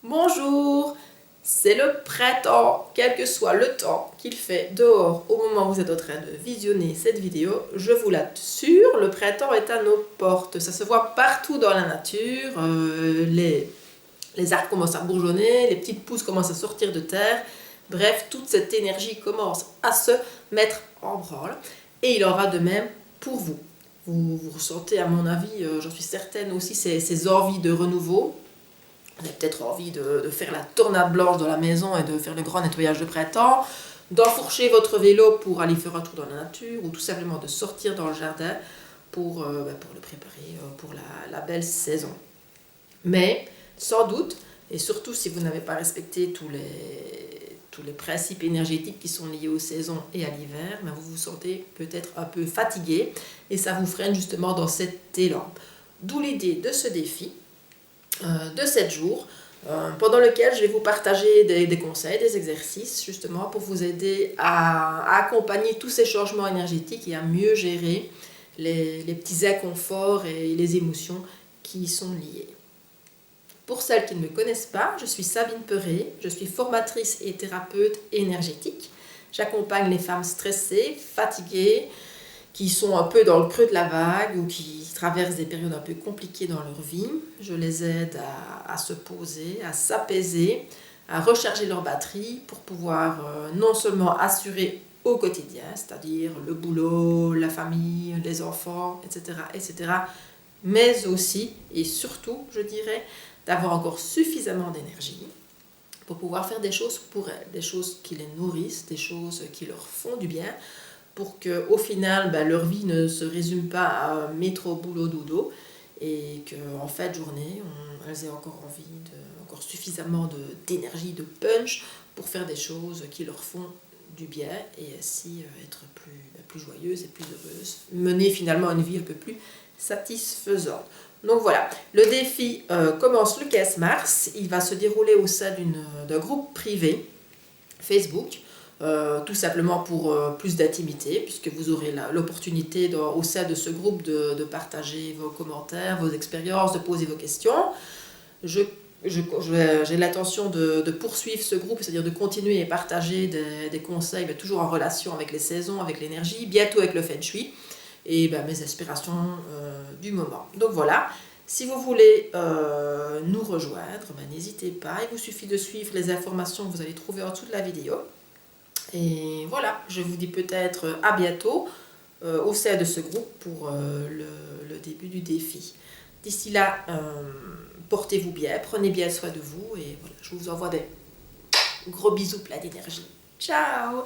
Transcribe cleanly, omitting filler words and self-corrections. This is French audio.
Bonjour, c'est le printemps, quel que soit le temps qu'il fait dehors au moment où vous êtes en train de visionner cette vidéo, je vous l'assure, le printemps est à nos portes. Ça se voit partout dans la nature, les arbres commencent à bourgeonner, les petites pousses commencent à sortir de terre. Bref, toute cette énergie commence à se mettre en branle et il en va de même pour vous. Vous ressentez, à mon avis, j'en suis certaine aussi, ces envies de renouveau. Vous avez peut-être envie de faire la tornade blanche dans la maison et de faire le grand nettoyage de printemps, d'enfourcher votre vélo pour aller faire un tour dans la nature ou tout simplement de sortir dans le jardin pour le préparer pour la belle saison. Mais sans doute, et surtout si vous n'avez pas respecté tous les principes énergétiques qui sont liés aux saisons et à l'hiver, vous vous sentez peut-être un peu fatigué et ça vous freine justement dans cet élan. D'où l'idée de ce défi de 7 jours pendant lequel je vais vous partager des conseils, des exercices justement pour vous aider à accompagner tous ces changements énergétiques et à mieux gérer les petits inconforts et les émotions qui y sont liées. Pour celles qui ne me connaissent pas, je suis Sabine Perret, je suis formatrice et thérapeute énergétique. J'accompagne les femmes stressées, fatiguées, qui sont un peu dans le creux de la vague ou qui traversent des périodes un peu compliquées dans leur vie. Je les aide à se poser, à s'apaiser, à recharger leur batterie pour pouvoir non seulement assurer au quotidien, c'est-à-dire le boulot, la famille, les enfants, etc., mais aussi et surtout, je dirais, d'avoir encore suffisamment d'énergie pour pouvoir faire des choses pour elles, des choses qui les nourrissent, des choses qui leur font du bien, pour qu'au final, leur vie ne se résume pas à métro, boulot, dodo, et qu'en fin de journée, elles aient encore envie, encore suffisamment d'énergie, de punch, pour faire des choses qui leur font du bien, et ainsi être plus joyeuses et plus heureuses, mener finalement une vie un peu plus satisfaisante. Donc voilà, le défi commence le 15 mars, il va se dérouler au sein d'un groupe privé Facebook, tout simplement pour plus d'intimité, puisque vous aurez l'opportunité au sein de ce groupe de partager vos commentaires, vos expériences, de poser vos questions. J'ai l'intention de poursuivre ce groupe, c'est-à-dire de continuer et partager des conseils, mais toujours en relation avec les saisons, avec l'énergie, bientôt avec le Feng Shui, et mes aspirations du moment. Donc voilà, si vous voulez nous rejoindre, n'hésitez pas, il vous suffit de suivre les informations que vous allez trouver en dessous de la vidéo. Et voilà, je vous dis peut-être à bientôt au sein de ce groupe pour le début du défi. D'ici là, portez-vous bien, prenez bien soin de vous et voilà, je vous envoie des gros bisous pleins d'énergie. Ciao!